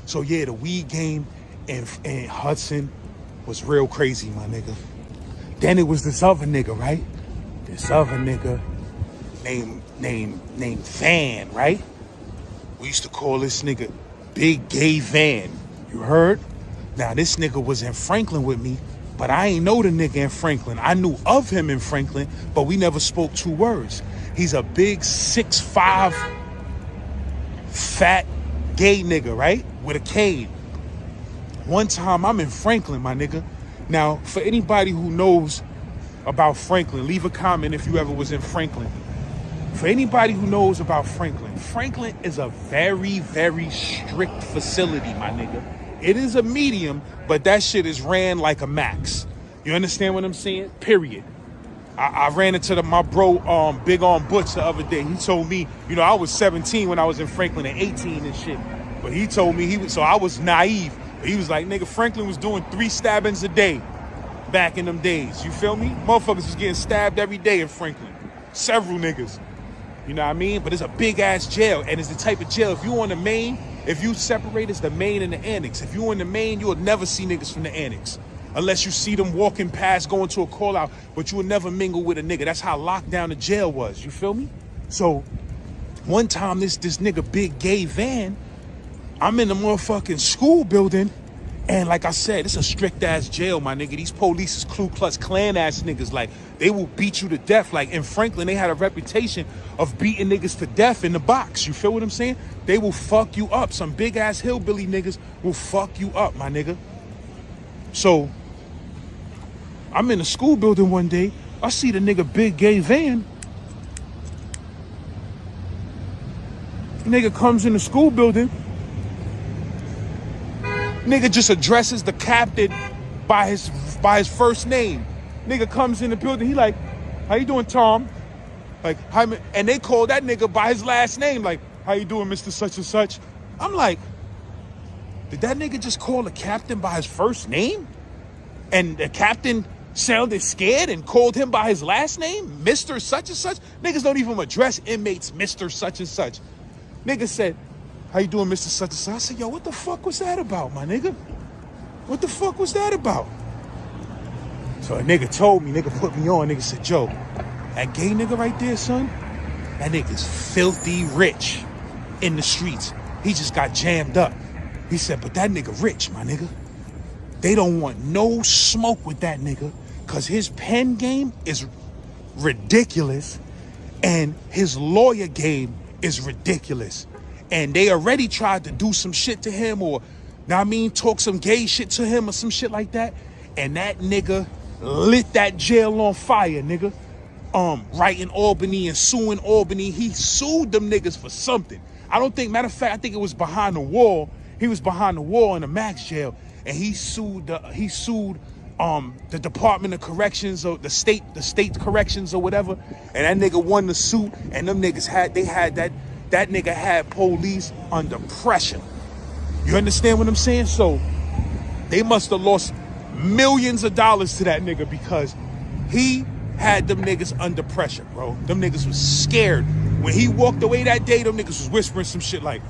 So yeah, the weed game in Hudson was real crazy, my nigga. Then it was this other nigga, right? This other nigga named Van, right? We used to call this nigga Big Gay Van. You heard? Now this nigga was in Franklin with me, but I ain't know the nigga in Franklin. I knew of him in Franklin, but we never spoke 2 words. He's a big 6'5", fat gay nigga, right? With a cane. One time I'm in Franklin, my nigga. Now, for anybody who knows about Franklin, leave a comment if you ever was in Franklin. For anybody who knows about Franklin, Franklin is a very, very strict facility, my nigga. It is a medium, but that shit is ran like a max. You understand what I'm saying? Period. I ran into my bro, Big Arm Butch the other day. He told me, you know, I was 17 when I was in Franklin and 18 and shit. But he told me so I was naive. But he was like, nigga, Franklin was doing 3 stabbings a day back in them days. You feel me? Motherfuckers was getting stabbed every day in Franklin. Several niggas. You know what I mean? But it's a big ass jail, and it's the type of jail, if you on the main If you separate, it's the main and the annex. If you in the main, you'll never see niggas from the annex. Unless you see them walking past, going to a call out, but you will never mingle with a nigga. That's how locked down the jail was, you feel me? So one time this nigga big gay van, I'm in the motherfucking school building, and like I said, it's a strict ass jail, my nigga. These police is Ku Klux Klan ass niggas. Like, they will beat you to death. Like, in Franklin, they had a reputation of beating niggas to death in the box. You feel what I'm saying? They will fuck you up. Some big ass hillbilly niggas will fuck you up, my nigga. So I'm in the school building one day. I see the nigga big gay van. Nigga comes in the school building. Nigga just addresses the captain by his first name. Nigga comes in the building. He like, how you doing, Tom? Like, and they call that nigga by his last name. Like, how you doing, Mr. Such and Such? I'm like, did that nigga just call the captain by his first name? And the captain sounded scared and called him by his last name, Mr. Such and Such? Niggas don't even address inmates Mr. Such and Such. Nigga said, how you doing, Mr. Such and Such? I said, yo, what the fuck was that about, my nigga? What the fuck was that about? So a nigga told me, nigga put me on, nigga said, Joe, that gay nigga right there, son, that nigga's filthy rich in the streets. He just got jammed up. He said, but that nigga rich, my nigga. They don't want no smoke with that nigga because his pen game is ridiculous and his lawyer game is ridiculous. And they already tried to do some shit to him or, know what I mean, talk some gay shit to him or some shit like that. And that nigga lit that jail on fire, nigga. Right in Albany and suing Albany. He sued them niggas for something. I don't think, matter of fact, I think it was behind the wall. He was behind the wall in the max jail. And he sued the Department of Corrections or the state corrections or whatever. And that nigga won the suit. And them niggas had that nigga had police under pressure. You understand what I'm saying? So they must have lost millions of dollars to that nigga because he had them niggas under pressure, bro. Them niggas was scared. When he walked away that day, them niggas was whispering some shit like,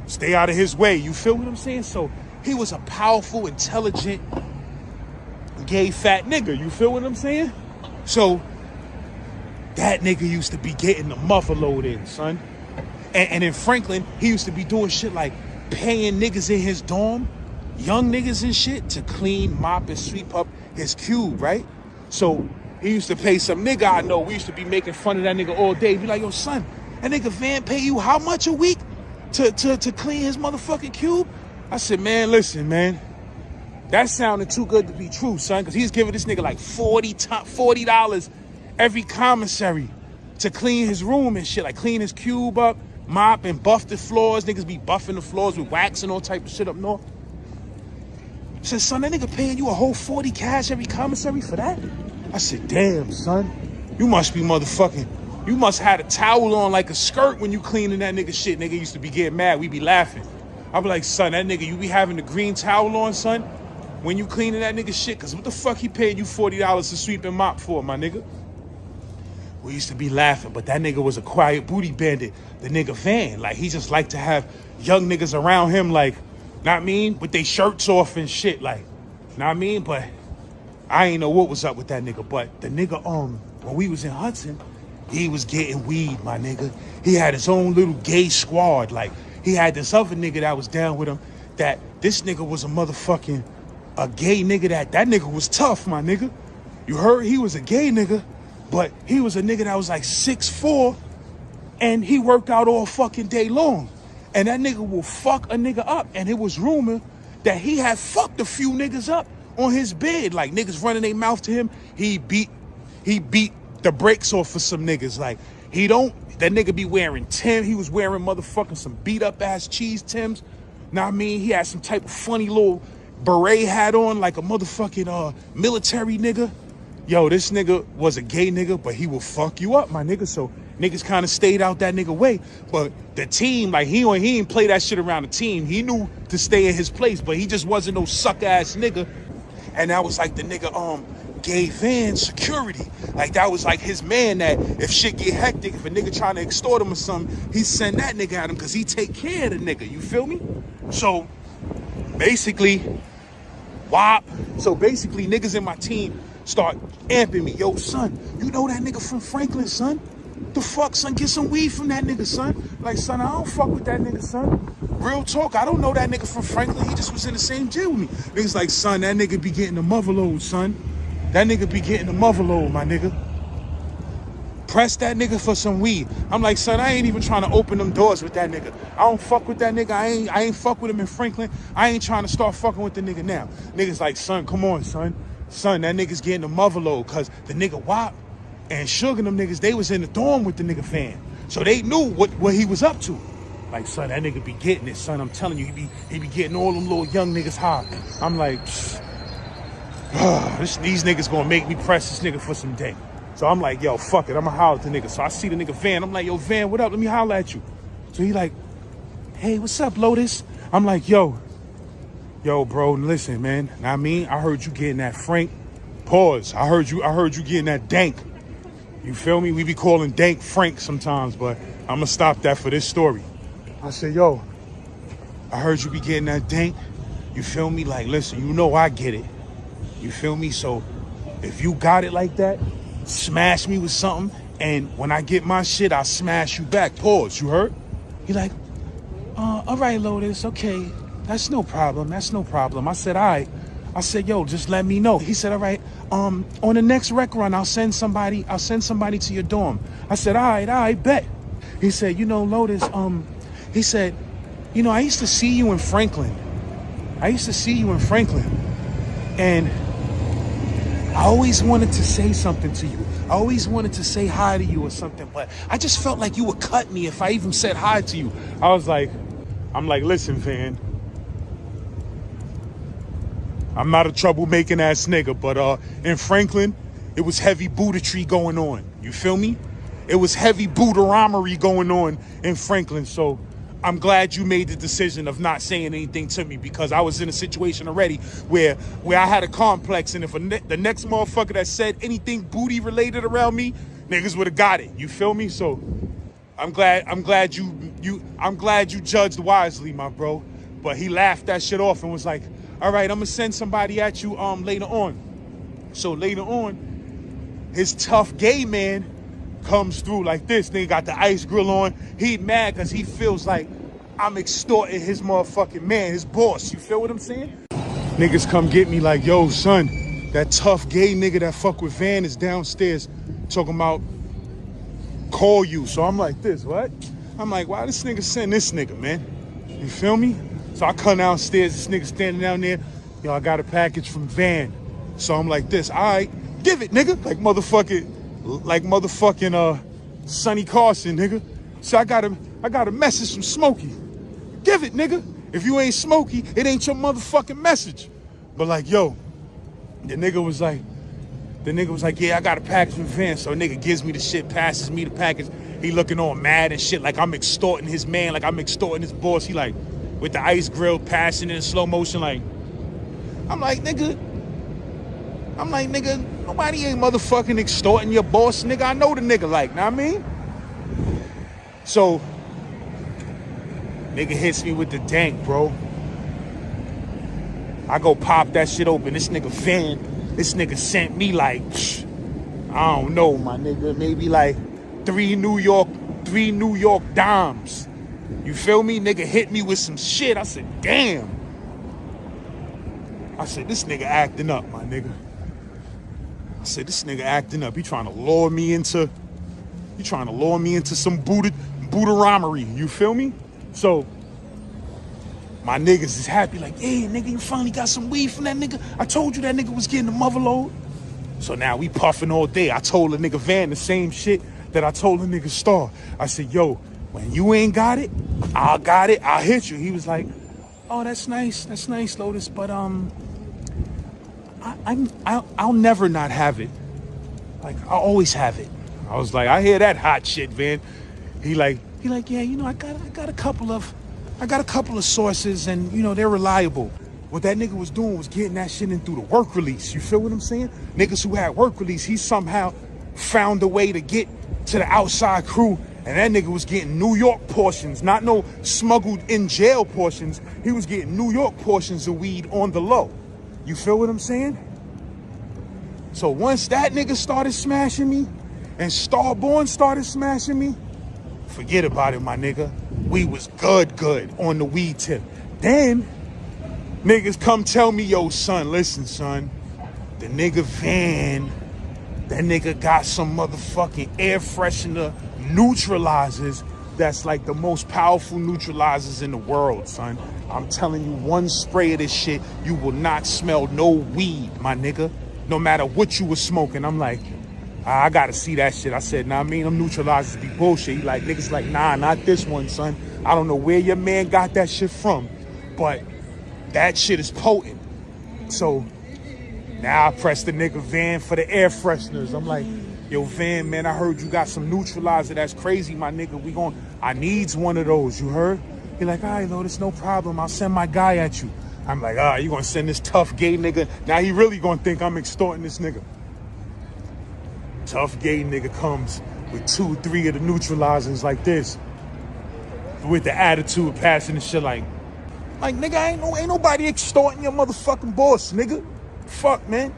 stay out of his way. You feel what I'm saying? So he was a powerful, intelligent, gay, fat nigga. You feel what I'm saying? So that nigga used to be getting the muffler load in, son. And in Franklin, he used to be doing shit like paying niggas in his dorm, young niggas and shit, to clean, mop, and sweep up his cube, right? So he used to pay some nigga I know. We used to be making fun of that nigga all day. Be like, yo, son, that nigga Van pay you how much a week to clean his motherfucking cube? I said, man, listen, man. That sounded too good to be true, son, because he's giving this nigga like $40 every commissary to clean his room and shit, like clean his cube up, mop and buff the floors. Niggas be buffing the floors with wax and all type of shit up north. I said, son, that nigga paying you a whole 40 cash every commissary for that? I said, damn, son, you must be motherfucking, you must have a towel on like a skirt when you cleaning that nigga shit. Nigga used to be getting mad. We be laughing. I be like, son, that nigga, you be having the green towel on, son, when you cleaning that nigga shit? Because what the fuck he paid you $40 to sweep and mop for, my nigga? We used to be laughing, but that nigga was a quiet booty bandit. The nigga Van, like, he just liked to have young niggas around him, like, know what I mean, with their shirts off and shit, like, know what I mean? But I ain't know what was up with that nigga. But the nigga, when we was in Hudson, he was getting weed, my nigga. He had his own little gay squad. Like, he had this other nigga that was down with him, that this nigga was a gay nigga that nigga was tough, my nigga. You heard? He was a gay nigga. But he was a nigga that was like 6'4", and he worked out all fucking day long. And that nigga will fuck a nigga up. And it was rumored that he had fucked a few niggas up on his bed. Like, niggas running their mouth to him. He beat the brakes off for some niggas. Like, that nigga be wearing Tim. He was wearing motherfucking some beat up ass cheese Tims. Know what I mean? He had some type of funny little beret hat on like a motherfucking military nigga. Yo, this nigga was a gay nigga, but he will fuck you up, my nigga. So niggas kind of stayed out that nigga way. But the team, like, he ain't play that shit around the team. He knew to stay in his place, but he just wasn't no suck ass nigga. And that was like the nigga gave Van security. Like that was like his man, that if shit get hectic, if a nigga trying to extort him or something, he send that nigga at him because he take care of the nigga, you feel me? So basically, niggas in my team start amping me. Yo, son, you know that nigga from Franklin, son? The fuck, son? Get some weed from that nigga, son. Like, son, I don't fuck with that nigga, son. Real talk, I don't know that nigga from Franklin. He just was in the same jail with me. Niggas like, son, that nigga be getting the mother load, son. That nigga be getting the mother load, my nigga. Press that nigga for some weed. I'm like, son, I ain't even trying to open them doors with that nigga. I don't fuck with that nigga. I ain't fuck with him in Franklin. I ain't trying to start fucking with the nigga now. Niggas like, son, come on, son. Son, that nigga's getting the mother load, cause the nigga Wop and Sugar and them niggas, they was in the dorm with the nigga Fan. So they knew what he was up to. Like, son, that nigga be getting it, son. I'm telling you, he be getting all them little young niggas high. I'm like, these niggas gonna make me press this nigga for some dick. So I'm like, yo, fuck it, I'ma holler at the nigga. So I see the nigga Van, I'm like, yo, Van, what up? Let me holler at you. So he like, hey, what's up, Lotus? I'm like, yo, bro, listen, man. I mean, I heard you getting that Frank. Pause. I heard you getting that dank. You feel me? We be calling dank Frank sometimes, but I'ma stop that for this story. I said, yo, I heard you be getting that dank. You feel me? Like, listen, you know I get it. You feel me? So if you got it like that, smash me with something, and when I get my shit, I'll smash you back. Pause. You heard? He like, all right, Lotus, okay. That's no problem. I said, all right. I said, yo, just let me know. He said, all right, on the next rec run, I'll send somebody to your dorm. I said, all right, bet. He said, you know, Lotus, he said, you know, I used to see you in Franklin. And I always wanted to say something to you. I always wanted to say hi to you or something, but I just felt like you would cut me if I even said hi to you. I'm like, listen, Van. I'm not a troublemaking ass nigga, but in Franklin, it was heavy Buddhatry going on. You feel me? It was heavy Buddharamery going on in Franklin. So I'm glad you made the decision of not saying anything to me, because I was in a situation already where I had a complex, and if the next motherfucker that said anything booty related around me, niggas would have got it. You feel me? So I'm glad you judged wisely, my bro. But he laughed that shit off and was like, all right, I'm gonna send somebody at you later on. So later on, his tough gay man comes through like this. Nigga got the ice grill on. He mad because he feels like I'm extorting his motherfucking man, his boss. You feel what I'm saying? Niggas come get me like, yo, son, that tough gay nigga that fuck with Van is downstairs talking about call you. So I'm like this, what? I'm like, why this nigga send this nigga, man? You feel me? So I come downstairs, this nigga standing down there. Yo, I got a package from Van. So I'm like this, all right, give it, nigga. Like motherfucking Sonny Carson, nigga. So I got a message from Smokey. Give it, nigga. If you ain't Smokey, it ain't your motherfucking message. But like, yo, the nigga was like, yeah, I got a package from Van. So a nigga gives me the shit, passes me the package. He looking all mad and shit, like I'm extorting his man, like I'm extorting his boss. He like, with the ice grill, passing in slow motion, like, I'm like, nigga, nobody ain't motherfucking extorting your boss, nigga. I know the nigga, like, know what I mean? So, nigga hits me with the dank, bro. I go pop that shit open. This nigga Van, this nigga sent me like, I don't know, my nigga, maybe like 3 New York dimes. You feel me? Nigga hit me with some shit. I said, damn. I said, this nigga acting up, my nigga. I said, this nigga acting up. He trying to lure me into some Buddharamery. You feel me? So my niggas is happy, like, yeah, nigga, you finally got some weed from that nigga. I told you that nigga was getting the mother load. So now we puffing all day. I told the nigga Van the same shit that I told the nigga Star. I said, yo, when you ain't got it, I'll hit you. He was like, oh, that's nice, Lotus, but I'll never not have it. Like, I'll always have it. I was like, I hear that hot shit, Van. He like, yeah, you know, I got a couple of sources, and you know, they're reliable. what that nigga was doing was getting that shit in through the work release. You feel what I'm saying? Niggas who had work release, he somehow found a way to get to the outside crew, and that nigga was getting New York portions, not no smuggled in jail portions. He was getting New York portions of weed on the low. You feel what I'm saying? So once that nigga started smashing me and Starborn started smashing me, forget about it, my nigga. We was good on the weed tip. Then niggas come tell me, yo, son, listen, son, the nigga Van, that nigga got some motherfucking air freshener neutralizers that's like the most powerful neutralizers in the world, son. I'm telling you, one spray of this shit, you will not smell no weed, my nigga, no matter what you was smoking. I'm like, I gotta see that shit. I said, nah, I mean, them neutralizers be bullshit. He like, niggas like, nah, not this one, son. I don't know where your man got that shit from, but that shit is potent. So now I press the nigga Van for the air fresheners. I'm like, yo, Van, man, I heard you got some neutralizer. That's crazy, my nigga. I needs one of those, you heard? He like, all right, though, it's no problem. I'll send my guy at you. I'm like, all right, you gonna send this tough gay nigga? Now he really gonna think I'm extorting this nigga. Tough gay nigga comes with 2, 3 of the neutralizers like this, with the attitude, passing the shit like nigga, ain't nobody extorting your motherfucking boss, nigga. Fuck, man.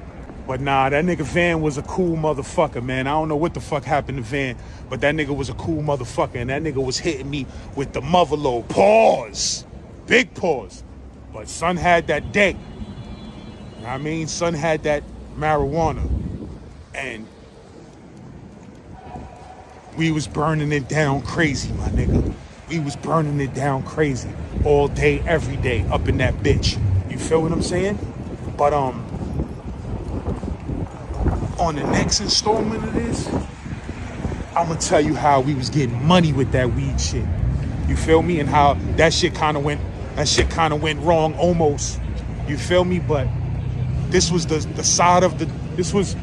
But nah, that nigga Van was a cool motherfucker, man. I don't know what the fuck happened to Van, but that nigga was a cool motherfucker, and that nigga was hitting me with the mother load. Pause. Big pause. But son had that day. You know what I mean? Son had that marijuana. And we was burning it down crazy, my nigga. We was burning it down crazy all day, every day, up in that bitch. You feel what I'm saying? But on the next installment of this, I'm gonna tell you how we was getting money with that weed shit. You feel me? And how that shit kind of went wrong almost. You feel me? But this was the side of the this was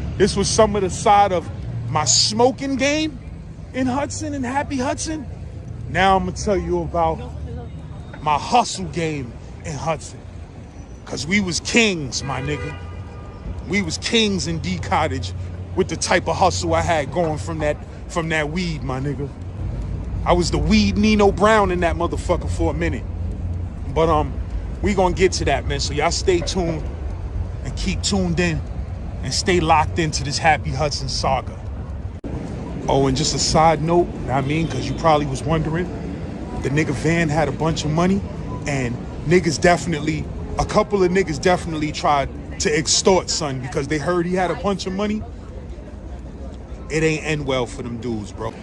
some of the side of my smoking game in Hudson and Happy Hudson. Now I'm gonna tell you about my hustle game in Hudson. Cause we was kings, my nigga. We was kings in D Cottage with the type of hustle I had going from that weed, my nigga. I was the weed Nino Brown in that motherfucker for a minute. But we gonna get to that, man. So y'all stay tuned and keep tuned in and stay locked into this Happy Hudson saga. Oh, and just a side note, I mean, because you probably was wondering, the nigga Van had a bunch of money, and a couple of niggas definitely tried to extort son because they heard he had a bunch of money. It ain't end well for them dudes, bro.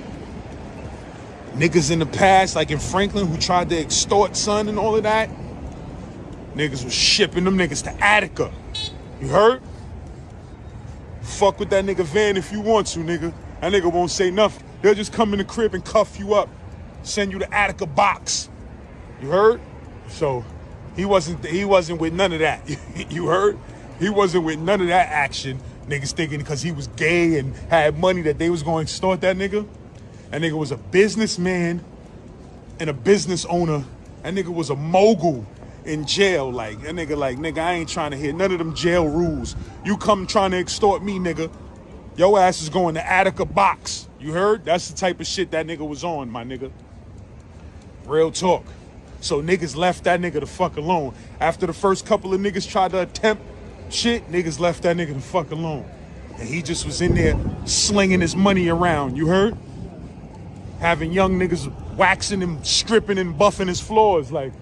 Niggas in the past, like in Franklin, who tried to extort son and all of that, niggas was shipping them niggas to Attica. You heard? Fuck with that nigga Van if you want to, nigga. That nigga won't say nothing. They'll just come in the crib and cuff you up, send you the Attica box. You heard? So he wasn't with none of that. You heard? He wasn't with none of that action. Niggas thinking because he was gay and had money that they was going to extort that nigga. That nigga was a businessman and a business owner. That nigga was a mogul in jail. Like, that nigga, I ain't trying to hear none of them jail rules. You come trying to extort me, nigga, your ass is going to Attica box. You heard? That's the type of shit that nigga was on, my nigga. Real talk. So niggas left that nigga the fuck alone. After the first couple of niggas tried to attempt shit, niggas left that nigga the fuck alone. And he just was in there slinging his money around, you heard? Having young niggas waxing and stripping and buffing his floors, like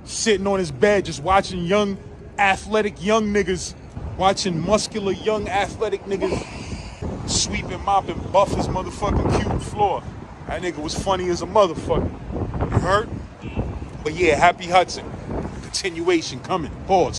sitting on his bed just watching young, athletic young niggas, watching muscular young athletic niggas sweep and mop and buff his motherfucking cube floor. That nigga was funny as a motherfucker. You heard? But yeah, Happy Hudson. Continuation coming. Pause.